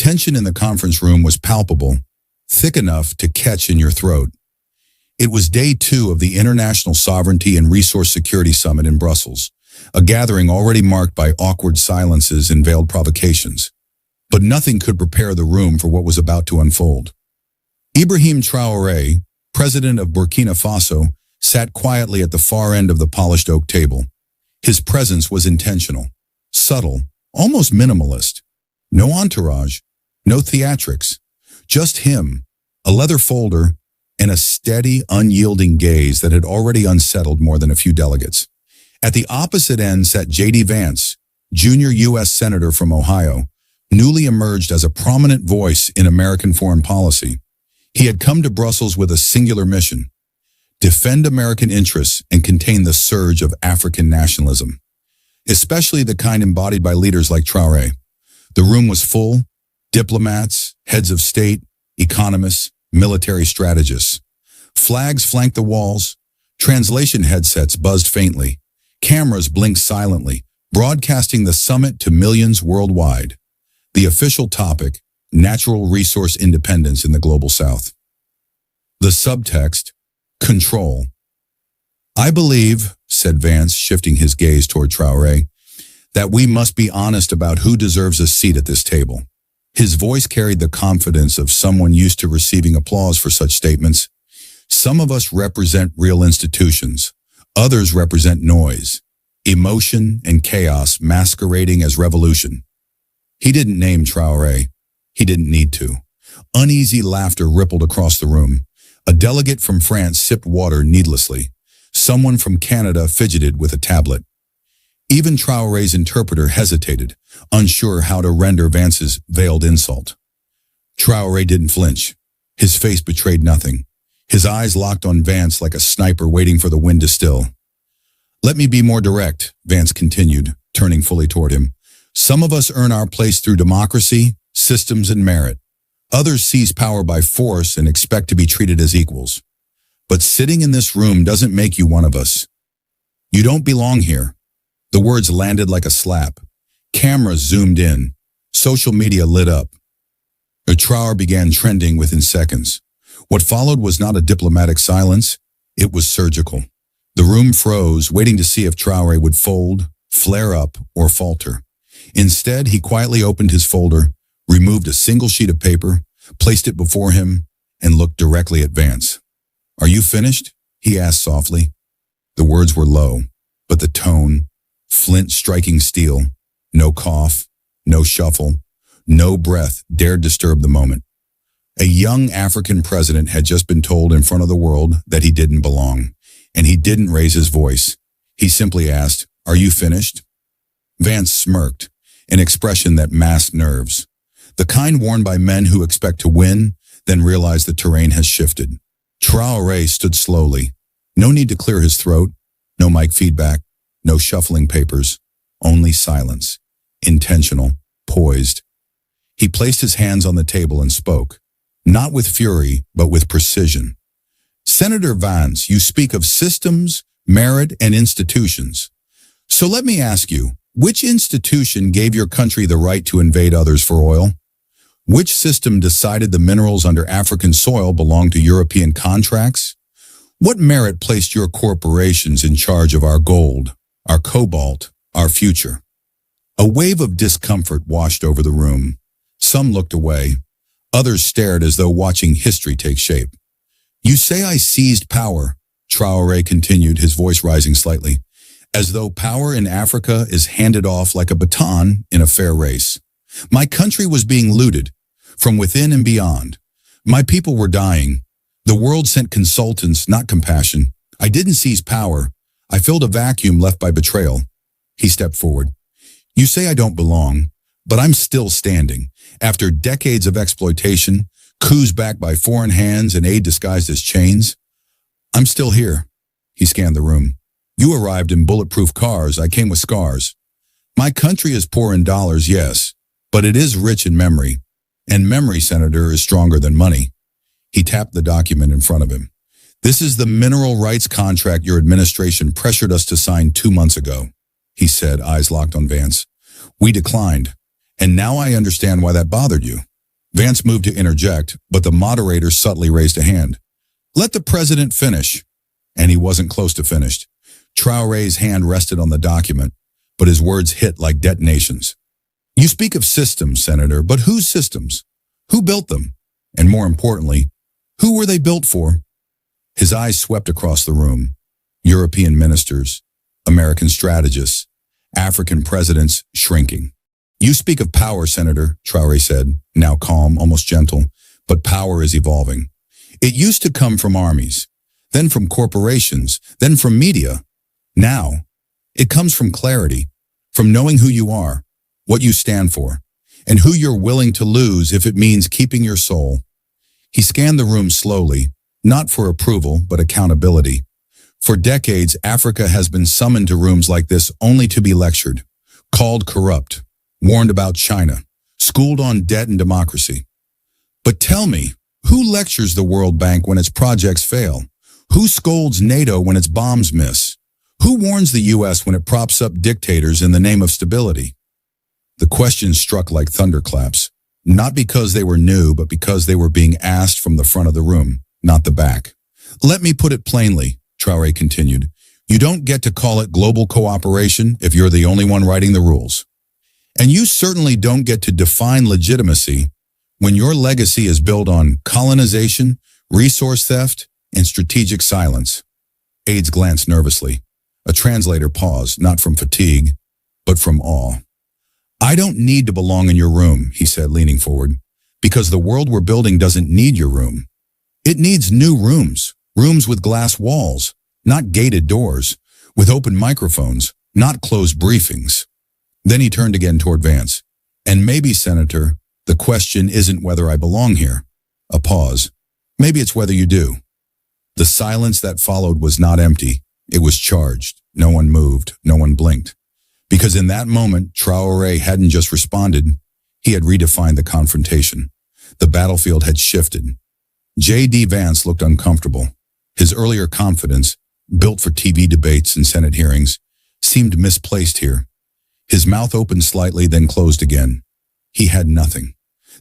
tension in the conference room was palpable, thick enough to catch in your throat. It was day 2 of the International Sovereignty and Resource Security Summit in Brussels, a gathering already marked by awkward silences and veiled provocations. But nothing could prepare the room for what was about to unfold. Ibrahim Traoré, president of Burkina Faso, sat quietly at the far end of the polished oak table. His presence was intentional, subtle, almost minimalist. No entourage, no theatrics, just him, a leather folder, and a steady, unyielding gaze that had already unsettled more than a few delegates. At the opposite end sat J.D. Vance, junior U.S. Senator from Ohio, newly emerged as a prominent voice in American foreign policy. He had come to Brussels with a singular mission: defend American interests and contain the surge of African nationalism, especially the kind embodied by leaders like Traoré. The room was full: diplomats, heads of state, economists, military strategists. Flags flanked the walls, translation headsets buzzed faintly, cameras blinked silently, broadcasting the summit to millions worldwide. The official topic: natural resource independence in the global south. The subtext: control. "I believe," said Vance, shifting his gaze toward Traoré, "that we must be honest about who deserves a seat at this table." His voice carried the confidence of someone used to receiving applause for such statements. "Some of us represent real institutions. Others represent noise, emotion, and chaos masquerading as revolution." He didn't name Traoré. He didn't need to. Uneasy laughter rippled across the room. A delegate from France sipped water needlessly. Someone from Canada fidgeted with a tablet. Even Traoré's interpreter hesitated, unsure how to render Vance's veiled insult. Traoré didn't flinch. His face betrayed nothing. His eyes locked on Vance like a sniper waiting for the wind to still. "Let me be more direct," Vance continued, turning fully toward him. "Some of us earn our place through democracy, systems, and merit. Others seize power by force and expect to be treated as equals. But sitting in this room doesn't make you one of us. You don't belong here." The words landed like a slap. Cameras zoomed in. Social media lit up. Traoré began trending within seconds. What followed was not a diplomatic silence. It was surgical. The room froze, waiting to see if Traoré would fold, flare up, or falter. Instead, he quietly opened his folder, removed a single sheet of paper, placed it before him, and looked directly at Vance. "Are you finished?" he asked softly. The words were low, but the tone, flint striking steel. No cough, no shuffle, no breath dared disturb the moment. A young African president had just been told in front of the world that he didn't belong, and he didn't raise his voice. He simply asked, "Are you finished?" Vance smirked, an expression that masked nerves, the kind worn by men who expect to win, then realize the terrain has shifted. Traoré stood slowly. No need to clear his throat, no mic feedback, no shuffling papers, only silence, intentional, poised. He placed his hands on the table and spoke, not with fury, but with precision. "Senator Vance, you speak of systems, merit, and institutions. So let me ask you, which institution gave your country the right to invade others for oil? Which system decided the minerals under African soil belonged to European contracts? What merit placed your corporations in charge of our gold, our cobalt, our future?" A wave of discomfort washed over the room. Some looked away. Others stared as though watching history take shape. "You say I seized power," Traoré continued, his voice rising slightly, "as though power in Africa is handed off like a baton in a fair race. My country was being looted, from within and beyond. My people were dying. The world sent consultants, not compassion. I didn't seize power. I filled a vacuum left by betrayal." He stepped forward. "You say I don't belong, but I'm still standing. After decades of exploitation, coups backed by foreign hands and aid disguised as chains, I'm still here." He scanned the room. "You arrived in bulletproof cars. I came with scars. My country is poor in dollars, yes, but it is rich in memory. And memory, Senator, is stronger than money." He tapped the document in front of him. "This is the mineral rights contract your administration pressured us to sign 2 months ago," he said, eyes locked on Vance. "We declined, and now I understand why that bothered you. Vance moved to interject, but the moderator subtly raised a hand. Let the president finish. And he wasn't close to finished. Traoré's hand rested on the document, but his words hit like detonations. You speak of systems, Senator, but whose systems? Who built them? And more importantly, who were they built for? His eyes swept across the room. European ministers, American strategists, African presidents shrinking. You speak of power, Senator, Traoré said, now calm, almost gentle, but power is evolving. It used to come from armies, then from corporations, then from media. Now, it comes from clarity, from knowing who you are, what you stand for, and who you're willing to lose if it means keeping your soul. He scanned the room slowly, not for approval, but accountability. For decades, Africa has been summoned to rooms like this only to be lectured, called corrupt, warned about China, schooled on debt and democracy. But tell me, who lectures the World Bank when its projects fail? Who scolds NATO when its bombs miss? Who warns the U.S. when it props up dictators in the name of stability? The questions struck like thunderclaps, not because they were new, but because they were being asked from the front of the room, not the back. Let me put it plainly, Traoré continued. You don't get to call it global cooperation if you're the only one writing the rules. And you certainly don't get to define legitimacy when your legacy is built on colonization, resource theft, and strategic silence. Aides glanced nervously. A translator paused, not from fatigue, but from awe. I don't need to belong in your room, he said, leaning forward, because the world we're building doesn't need your room. It needs new rooms, rooms with glass walls, not gated doors, with open microphones, not closed briefings. Then he turned again toward Vance. And maybe, Senator, the question isn't whether I belong here. A pause. Maybe it's whether you do. The silence that followed was not empty. It was charged. No one moved. No one blinked. Because in that moment, Traoré hadn't just responded. He had redefined the confrontation. The battlefield had shifted. J.D. Vance looked uncomfortable. His earlier confidence, built for TV debates and Senate hearings, seemed misplaced here. His mouth opened slightly, then closed again. He had nothing.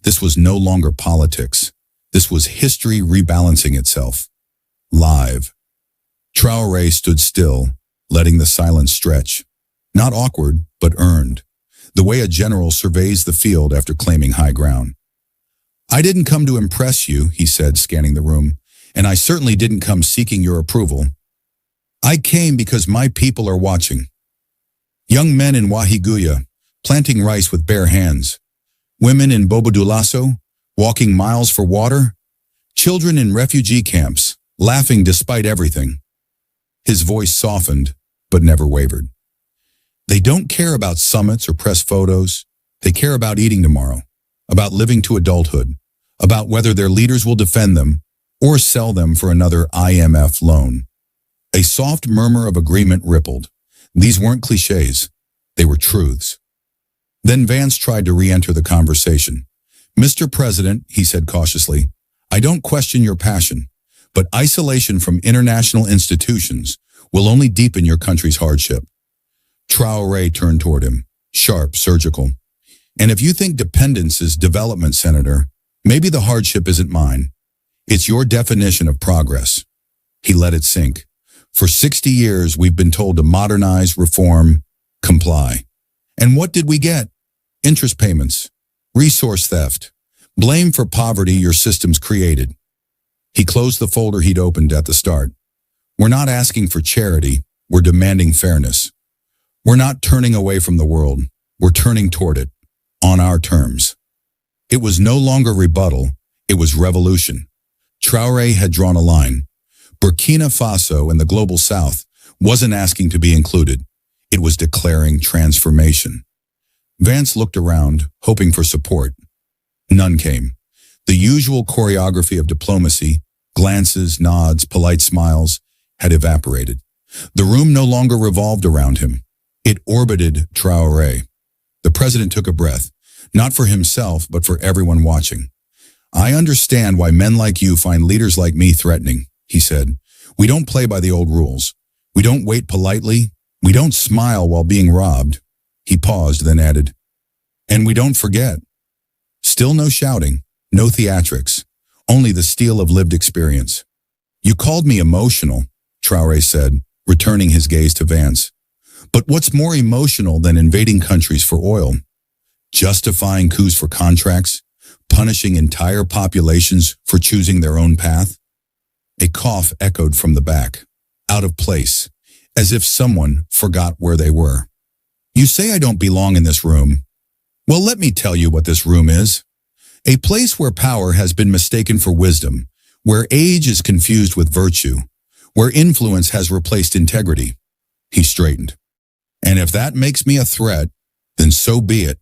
This was no longer politics. This was history rebalancing itself. Live. Traoré stood still, letting the silence stretch. Not awkward, but earned. The way a general surveys the field after claiming high ground. I didn't come to impress you, he said, scanning the room, and I certainly didn't come seeking your approval. I came because my people are watching. Young men in Wahiguya, planting rice with bare hands. Women in Bobodulasso, walking miles for water. Children in refugee camps, laughing despite everything. His voice softened, but never wavered. They don't care about summits or press photos. They care about eating tomorrow, about living to adulthood, about whether their leaders will defend them or sell them for another IMF loan. A soft murmur of agreement rippled. These weren't cliches. They were truths. Then Vance tried to re-enter the conversation. Mr. President, he said cautiously, I don't question your passion, but isolation from international institutions will only deepen your country's hardship. Traoré turned toward him, sharp, surgical. And if you think dependence is development, Senator, maybe the hardship isn't mine. It's your definition of progress. He let it sink. For 60 years, we've been told to modernize, reform, comply. And what did we get? Interest payments, resource theft, blame for poverty your systems created. He closed the folder he'd opened at the start. We're not asking for charity. We're demanding fairness. We're not turning away from the world. We're turning toward it, on our terms. It was no longer rebuttal. It was revolution. Traoré had drawn a line. Burkina Faso and the Global South wasn't asking to be included. It was declaring transformation. Vance looked around, hoping for support. None came. The usual choreography of diplomacy, glances, nods, polite smiles, had evaporated. The room no longer revolved around him. It orbited Traoré. The president took a breath, not for himself, but for everyone watching. I understand why men like you find leaders like me threatening, he said. We don't play by the old rules. We don't wait politely. We don't smile while being robbed. He paused, then added, and we don't forget. Still no shouting, No theatrics, only the steel of lived experience. You called me emotional, Traoré said, returning his gaze to Vance. But what's more emotional than invading countries for oil? Justifying coups for contracts? Punishing entire populations for choosing their own path? A cough echoed from the back, out of place, as if someone forgot where they were. You say I don't belong in this room. Well, let me tell you what this room is. A place where power has been mistaken for wisdom, where age is confused with virtue, where influence has replaced integrity. He straightened. And if that makes me a threat, then so be it.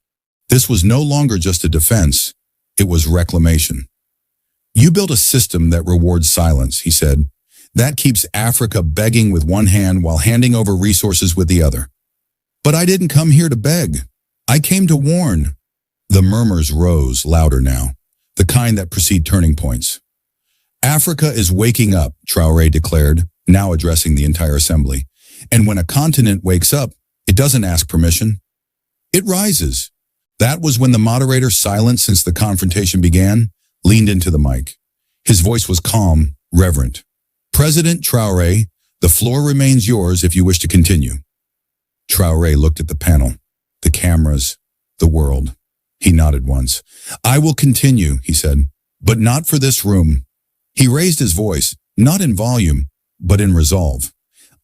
This was no longer just a defense, it was reclamation. You built a system that rewards silence, he said. That keeps Africa begging with one hand while handing over resources with the other. But I didn't come here to beg. I came to warn. The murmurs rose, louder now, the kind that precede turning points. Africa is waking up, Traoré declared, now addressing the entire assembly. And when a continent wakes up, it doesn't ask permission. It rises. That was when the moderator, silent since the confrontation began, leaned into the mic. His voice was calm, reverent. President Traoré, the floor remains yours if you wish to continue. Traoré looked at the panel, the cameras, the world. He nodded once. I will continue, he said, but not for this room. He raised his voice, not in volume, but in resolve.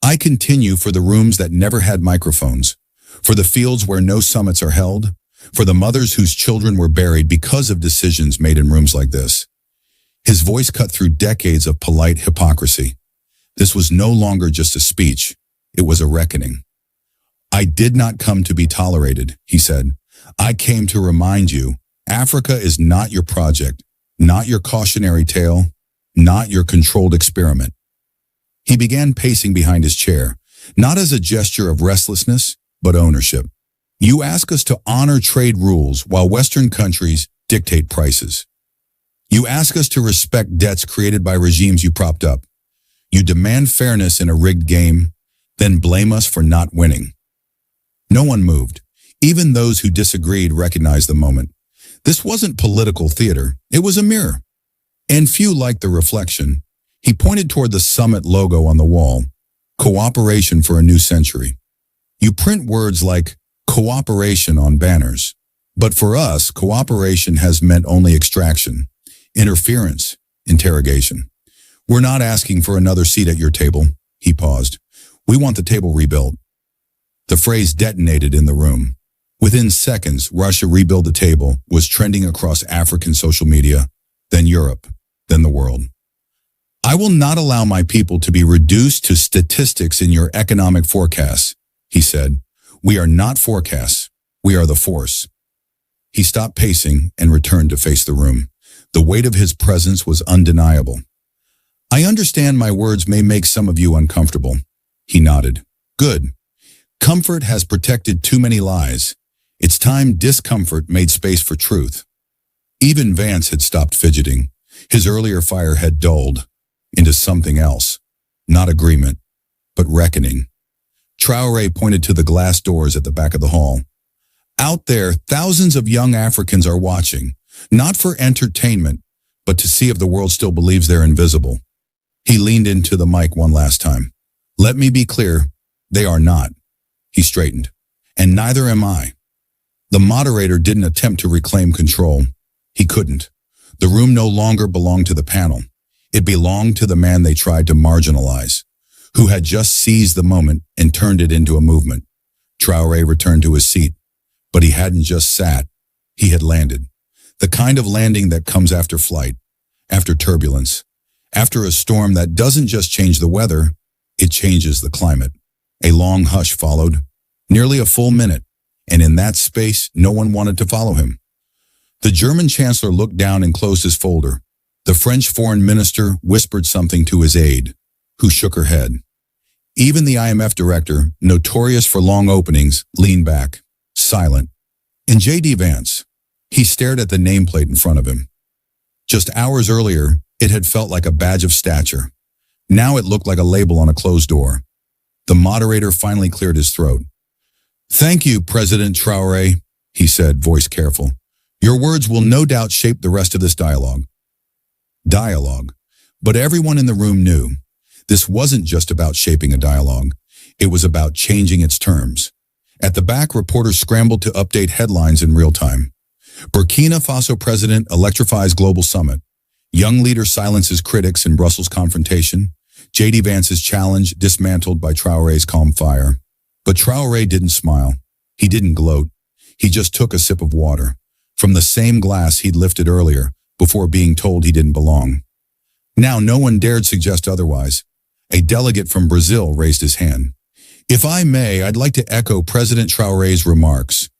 I continue for the rooms that never had microphones, for the fields where no summits are held, for the mothers whose children were buried because of decisions made in rooms like this. His voice cut through decades of polite hypocrisy. This was no longer just a speech, it was a reckoning. I did not come to be tolerated, he said. I came to remind you, Africa is not your project, not your cautionary tale, not your controlled experiment. He began pacing behind his chair, not as a gesture of restlessness, but ownership. You ask us to honor trade rules while Western countries dictate prices. You ask us to respect debts created by regimes you propped up. You demand fairness in a rigged game, then blame us for not winning. No one moved. Even those who disagreed recognized the moment. This wasn't political theater. It was a mirror. And few liked the reflection. He pointed toward the summit logo on the wall. Cooperation for a new century. You print words like cooperation on banners. But for us, cooperation has meant only extraction, interference, interrogation. We're not asking for another seat at your table. He paused. We want the table rebuilt. The phrase detonated in the room. Within seconds, Russia rebuild the table was trending across African social media, then Europe, then the world. I will not allow my people to be reduced to statistics in your economic forecasts, he said. We are not forecasts. We are the force. He stopped pacing and returned to face the room. The weight of his presence was undeniable. I understand my words may make some of you uncomfortable. He nodded. Good. Comfort has protected too many lies. It's time discomfort made space for truth. Even Vance had stopped fidgeting. His earlier fire had dulled into something else. Not agreement, but reckoning. Traoré pointed to the glass doors at the back of the hall. Out there, thousands of young Africans are watching, not for entertainment, but to see if the world still believes they're invisible. He leaned into the mic one last time. Let me be clear, they are not. He straightened. And neither am I. The moderator didn't attempt to reclaim control. He couldn't. The room no longer belonged to the panel. It belonged to the man they tried to marginalize, who had just seized the moment and turned it into a movement. Traoré returned to his seat, but he hadn't just sat. He had landed. The kind of landing that comes after flight, after turbulence, after a storm that doesn't just change the weather, it changes the climate. A long hush followed, nearly a full minute, and in that space, no one wanted to follow him. The German chancellor looked down and closed his folder. The French foreign minister whispered something to his aide, who shook her head. Even the IMF director, notorious for long openings, leaned back, silent. And J.D. Vance, he stared at the nameplate in front of him. Just hours earlier, it had felt like a badge of stature. Now it looked like a label on a closed door. The moderator finally cleared his throat. Thank you, President Traoré, he said, voice careful. Your words will no doubt shape the rest of this dialogue. Dialogue. But everyone in the room knew this wasn't just about shaping a dialogue. It was about changing its terms. At the back, reporters scrambled to update headlines in real time. Burkina Faso president electrifies global summit. Young leader silences critics in Brussels confrontation. Vance's challenge dismantled by Traoré's calm fire. But Traoré didn't smile. He didn't gloat. He just took a sip of water from the same glass he'd lifted earlier before being told he didn't belong. Now no one dared suggest otherwise. A delegate from Brazil raised his hand. If I may, I'd like to echo President Traoré's remarks.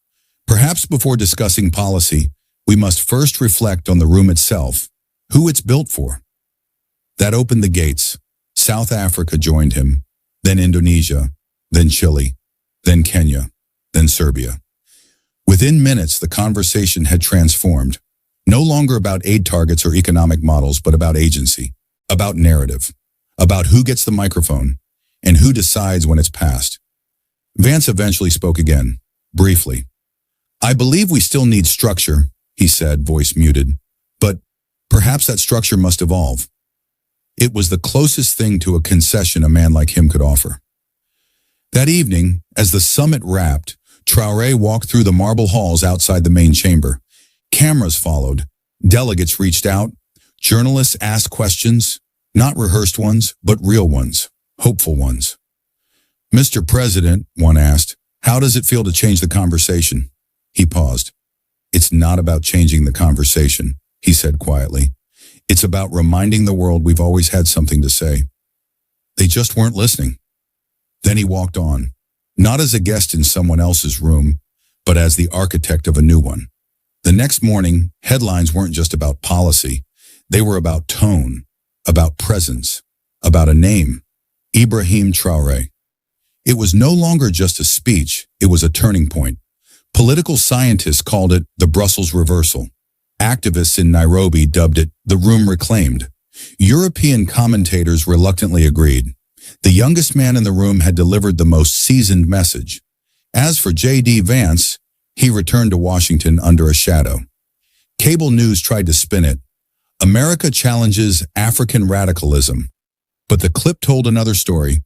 Perhaps before discussing policy, we must first reflect on the room itself, who it's built for. That opened the gates. South Africa joined him, then Indonesia, then Chile, then Kenya, then Serbia. Within minutes, the conversation had transformed. No longer about aid targets or economic models, but about agency, about narrative, about who gets the microphone, and who decides when it's passed. Vance eventually spoke again, briefly. I believe we still need structure, he said, voice muted, but perhaps that structure must evolve. It was the closest thing to a concession a man like him could offer. That evening, as the summit wrapped, Traoré walked through the marble halls outside the main chamber. Cameras followed. Delegates reached out. Journalists asked questions, not rehearsed ones, but real ones, hopeful ones. Mr. President, one asked, how does it feel to change the conversation? He paused. It's not about changing the conversation, he said quietly. It's about reminding the world we've always had something to say. They just weren't listening. Then he walked on, not as a guest in someone else's room, but as the architect of a new one. The next morning, headlines weren't just about policy. They were about tone, about presence, about a name, Ibrahim Traoré. It was no longer just a speech, it was a turning point. Political scientists called it the Brussels reversal. Activists in Nairobi dubbed it the room reclaimed. European commentators reluctantly agreed. The youngest man in the room had delivered the most seasoned message. As for Vance, he returned to Washington under a shadow. Cable news tried to spin it. America challenges African radicalism. But the clip told another story.